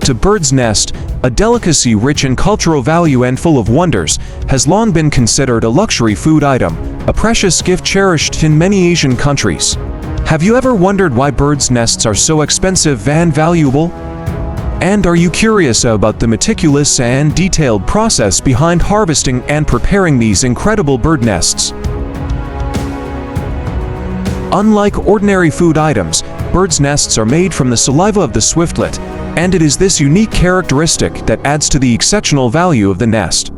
To bird's nest, a delicacy rich in cultural value and full of wonders, has long been considered a luxury food item, a precious gift cherished in many Asian countries. Have you ever wondered why birds' nests are so expensive and valuable? And are you curious about the meticulous and detailed process behind harvesting and preparing these incredible bird nests? Unlike ordinary food items, birds' nests are made from the saliva of the swiftlet, and it is this unique characteristic that adds to the exceptional value of the nest.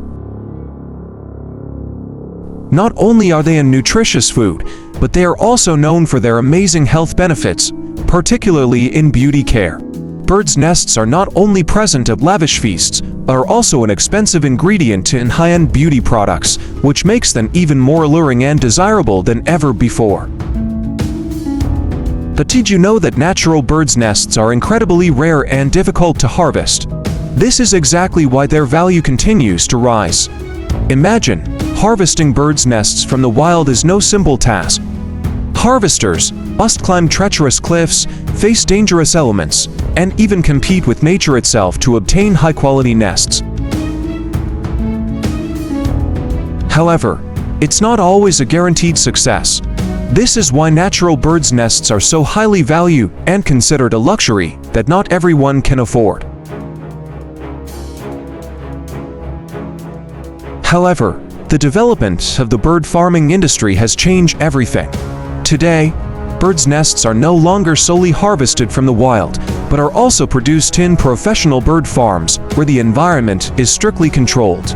Not only are they a nutritious food, but they are also known for their amazing health benefits, particularly in beauty care. Birds' nests are not only present at lavish feasts, but are also an expensive ingredient in high-end beauty products, which makes them even more alluring and desirable than ever before. But did you know that natural birds' nests are incredibly rare and difficult to harvest? This is exactly why their value continues to rise. Imagine, harvesting birds' nests from the wild is no simple task. Harvesters must climb treacherous cliffs, face dangerous elements, and even compete with nature itself to obtain high-quality nests. However, it's not always a guaranteed success. This is why natural birds' nests are so highly valued and considered a luxury that not everyone can afford. However, the development of the bird farming industry has changed everything. Today, birds' nests are no longer solely harvested from the wild, but are also produced in professional bird farms where the environment is strictly controlled.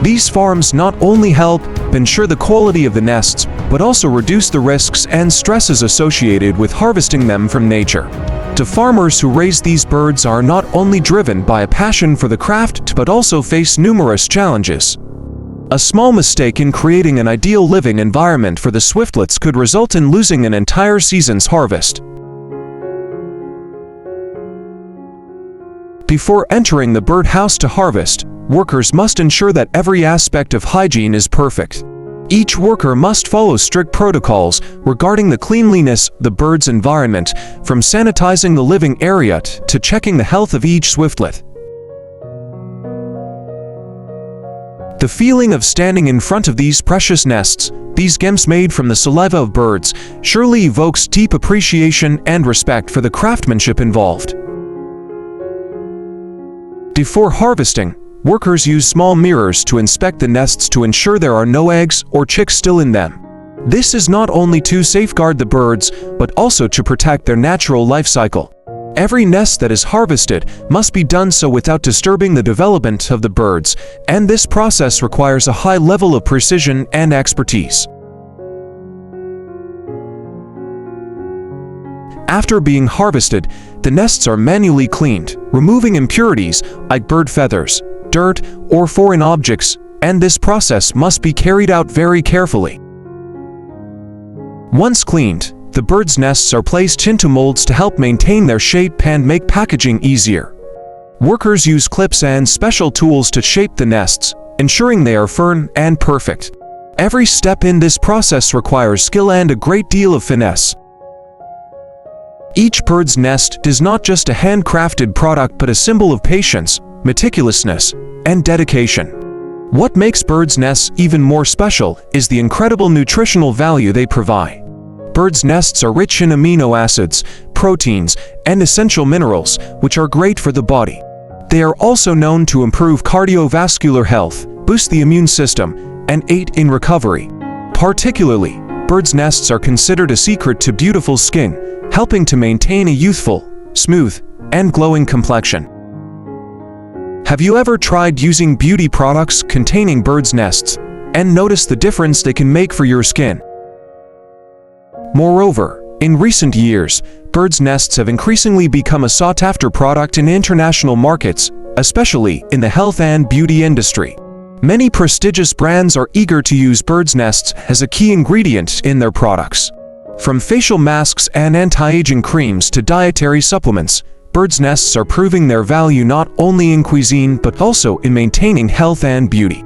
These farms not only help ensure the quality of the nests, but also reduce the risks and stresses associated with harvesting them from nature. The farmers who raise these birds are not only driven by a passion for the craft, but also face numerous challenges. A small mistake in creating an ideal living environment for the swiftlets could result in losing an entire season's harvest. Before entering the birdhouse to harvest, workers must ensure that every aspect of hygiene is perfect. Each worker must follow strict protocols regarding the cleanliness of the bird's environment, from sanitizing the living area to checking the health of each swiftlet. The feeling of standing in front of these precious nests, these gems made from the saliva of birds, surely evokes deep appreciation and respect for the craftsmanship involved. Before harvesting, workers use small mirrors to inspect the nests to ensure there are no eggs or chicks still in them. This is not only to safeguard the birds, but also to protect their natural life cycle. Every nest that is harvested must be done so without disturbing the development of the birds, and this process requires a high level of precision and expertise. After being harvested, the nests are manually cleaned, removing impurities like bird feathers, dirt, or foreign objects, and this process must be carried out very carefully. Once cleaned, the birds' nests are placed into molds to help maintain their shape and make packaging easier. Workers use clips and special tools to shape the nests, ensuring they are firm and perfect. Every step in this process requires skill and a great deal of finesse. Each bird's nest is not just a handcrafted product but a symbol of patience, meticulousness, and dedication. What makes birds' nests even more special is the incredible nutritional value they provide. Birds' nests are rich in amino acids, proteins, and essential minerals, which are great for the body. They are also known to improve cardiovascular health, boost the immune system, and aid in recovery. Particularly, birds' nests are considered a secret to beautiful skin, helping to maintain a youthful, smooth, and glowing complexion. Have you ever tried using beauty products containing birds' nests and noticed the difference they can make for your skin? Moreover, in recent years, birds' nests have increasingly become a sought-after product in international markets, especially in the health and beauty industry. Many prestigious brands are eager to use birds' nests as a key ingredient in their products. From facial masks and anti-aging creams to dietary supplements, birds' nests are proving their value not only in cuisine but also in maintaining health and beauty.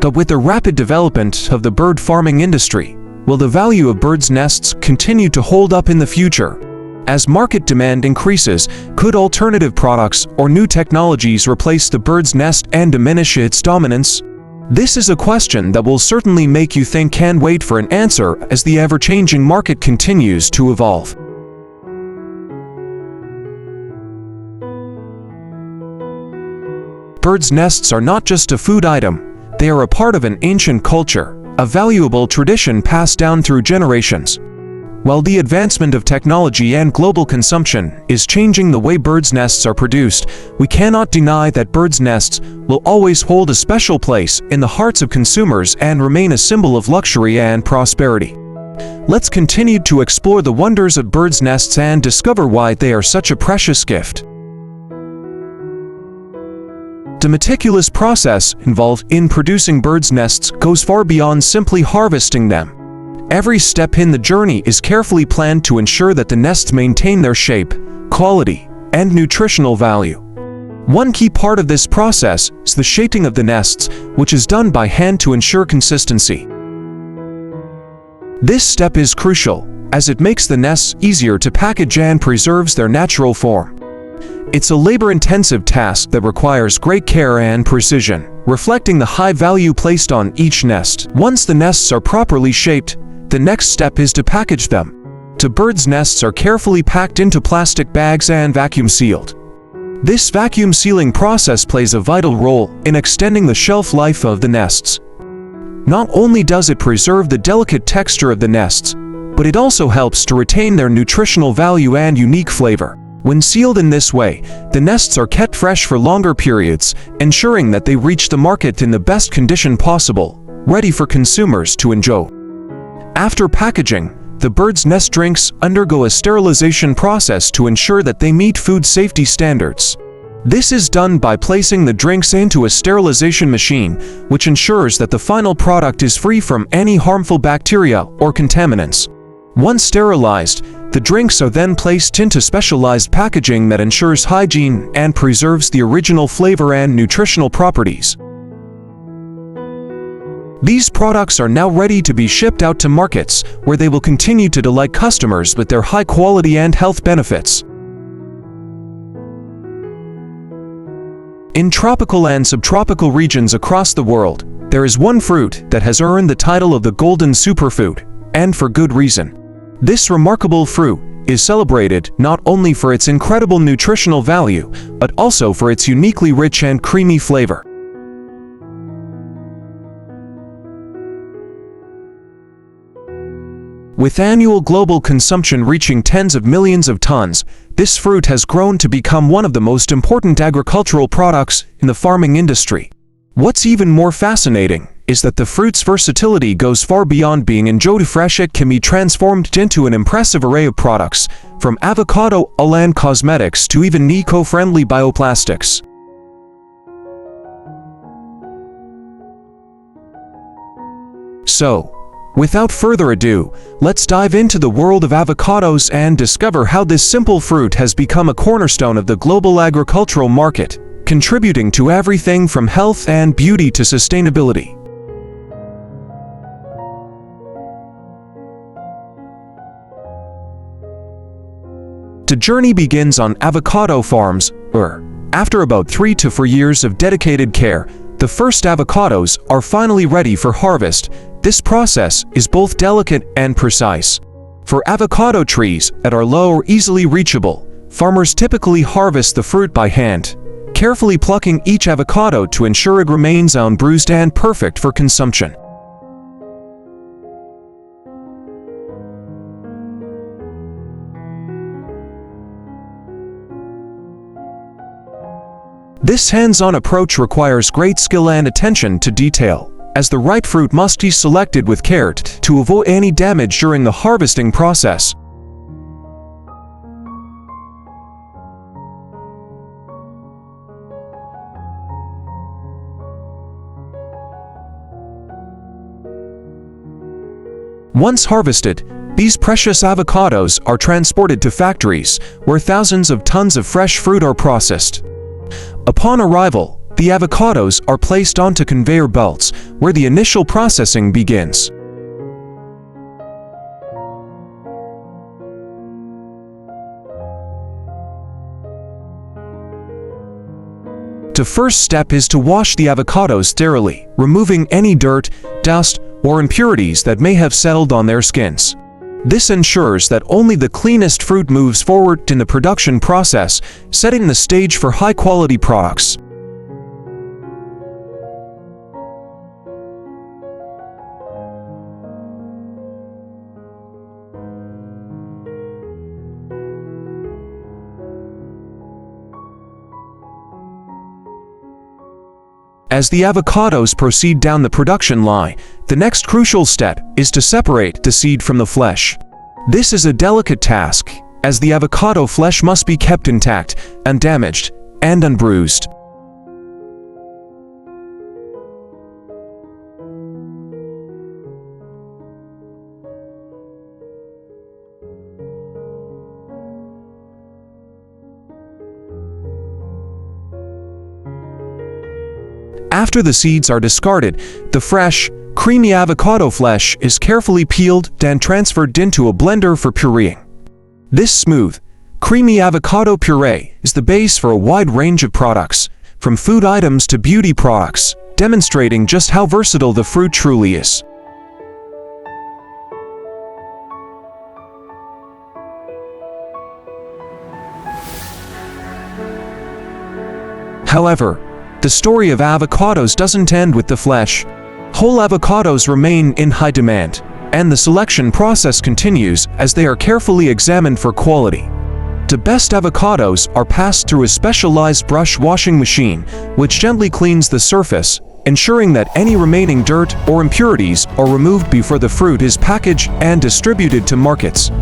But with the rapid development of the bird farming industry, will the value of birds' nests continue to hold up in the future? As market demand increases, could alternative products or new technologies replace the bird's nest and diminish its dominance? This is a question that will certainly make you think and wait for an answer as the ever-changing market continues to evolve. Birds' nests are not just a food item, they are a part of an ancient culture, a valuable tradition passed down through generations. While the advancement of technology and global consumption is changing the way birds' nests are produced, we cannot deny that birds' nests will always hold a special place in the hearts of consumers and remain a symbol of luxury and prosperity. Let's continue to explore the wonders of birds' nests and discover why they are such a precious gift. The meticulous process involved in producing birds' nests goes far beyond simply harvesting them. Every step in the journey is carefully planned to ensure that the nests maintain their shape, quality, and nutritional value. One key part of this process is the shaping of the nests, which is done by hand to ensure consistency. This step is crucial, as it makes the nests easier to package and preserves their natural form. It's a labor-intensive task that requires great care and precision, reflecting the high value placed on each nest. Once the nests are properly shaped, the next step is to package them. The birds' nests are carefully packed into plastic bags and vacuum sealed. This vacuum sealing process plays a vital role in extending the shelf life of the nests. Not only does it preserve the delicate texture of the nests, but it also helps to retain their nutritional value and unique flavor. When sealed in this way, the nests are kept fresh for longer periods, ensuring that they reach the market in the best condition possible, ready for consumers to enjoy. After packaging, the birds' nest drinks undergo a sterilization process to ensure that they meet food safety standards. This is done by placing the drinks into a sterilization machine, which ensures that the final product is free from any harmful bacteria or contaminants. Once sterilized, the drinks are then placed into specialized packaging that ensures hygiene and preserves the original flavor and nutritional properties. These products are now ready to be shipped out to markets, where they will continue to delight customers with their high quality and health benefits. In tropical and subtropical regions across the world, there is one fruit that has earned the title of the golden superfood, and for good reason. This remarkable fruit is celebrated not only for its incredible nutritional value, but also for its uniquely rich and creamy flavor. With annual global consumption reaching tens of millions of tons, this fruit has grown to become one of the most important agricultural products in the farming industry. What's even more fascinating is that the fruit's versatility goes far beyond being enjoyed fresh. It can be transformed into an impressive array of products, from avocado and cosmetics to even eco-friendly bioplastics. So, without further ado, let's dive into the world of avocados and discover how this simple fruit has become a cornerstone of the global agricultural market, contributing to everything from health and beauty to sustainability. The journey begins on avocado farms, where, after about 3 to 4 years of dedicated care, the first avocados are finally ready for harvest. This process is both delicate and precise. For avocado trees that are low or easily reachable, farmers typically harvest the fruit by hand, carefully plucking each avocado to ensure it remains unbruised and perfect for consumption. This hands-on approach requires great skill and attention to detail, as the ripe fruit must be selected with care to avoid any damage during the harvesting process. Once harvested, these precious avocados are transported to factories, where thousands of tons of fresh fruit are processed. Upon arrival, the avocados are placed onto conveyor belts, where the initial processing begins. The first step is to wash the avocados thoroughly, removing any dirt, dust, or impurities that may have settled on their skins. This ensures that only the cleanest fruit moves forward in the production process, setting the stage for high-quality products. As the avocados proceed down the production line, the next crucial step is to separate the seed from the flesh. This is a delicate task, as the avocado flesh must be kept intact, undamaged, and unbruised. After the seeds are discarded, the fresh, creamy avocado flesh is carefully peeled and transferred into a blender for pureeing. This smooth, creamy avocado puree is the base for a wide range of products, from food items to beauty products, demonstrating just how versatile the fruit truly is. However, the story of avocados doesn't end with the flesh. Whole avocados remain in high demand, and the selection process continues as they are carefully examined for quality. The best avocados are passed through a specialized brush washing machine, which gently cleans the surface, ensuring that any remaining dirt or impurities are removed before the fruit is packaged and distributed to markets.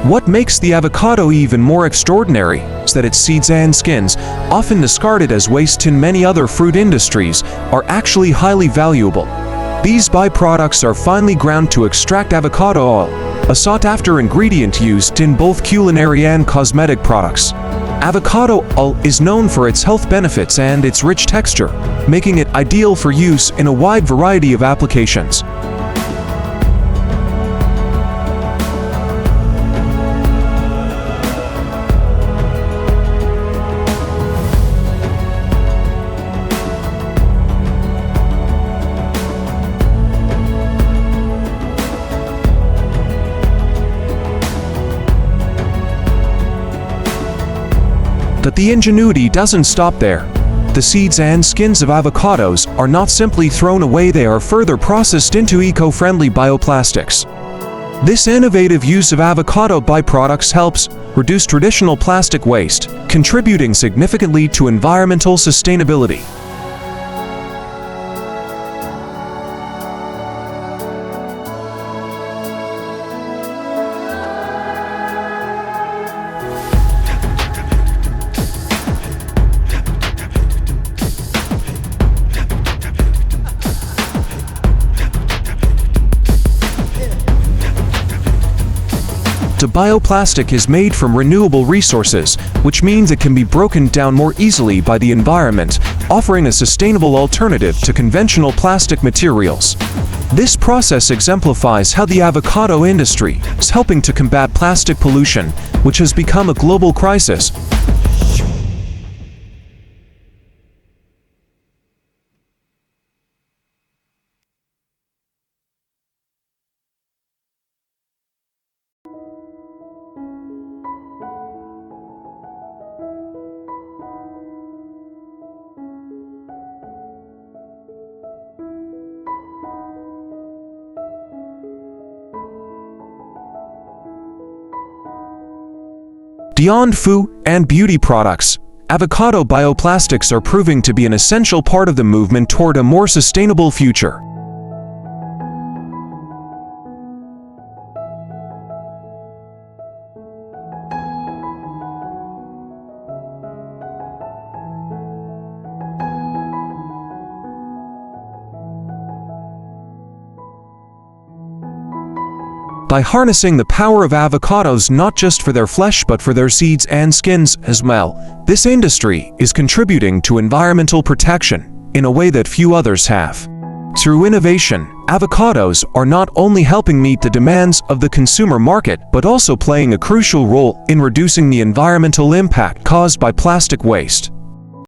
What makes the avocado even more extraordinary is that its seeds and skins, often discarded as waste in many other fruit industries, are actually highly valuable. These byproducts are finely ground to extract avocado oil, a sought-after ingredient used in both culinary and cosmetic products. Avocado oil is known for its health benefits and its rich texture, making it ideal for use in a wide variety of applications. But the ingenuity doesn't stop there. The seeds and skins of avocados are not simply thrown away, they are further processed into eco-friendly bioplastics. This innovative use of avocado byproducts helps reduce traditional plastic waste, contributing significantly to environmental sustainability. The bioplastic is made from renewable resources, which means it can be broken down more easily by the environment, offering a sustainable alternative to conventional plastic materials. This process exemplifies how the avocado industry is helping to combat plastic pollution, which has become a global crisis. Beyond food and beauty products, avocado bioplastics are proving to be an essential part of the movement toward a more sustainable future. by harnessing the power of avocados not just for their flesh but for their seeds and skins as well. This industry is contributing to environmental protection in a way that few others have. Through innovation, avocados are not only helping meet the demands of the consumer market but also playing a crucial role in reducing the environmental impact caused by plastic waste.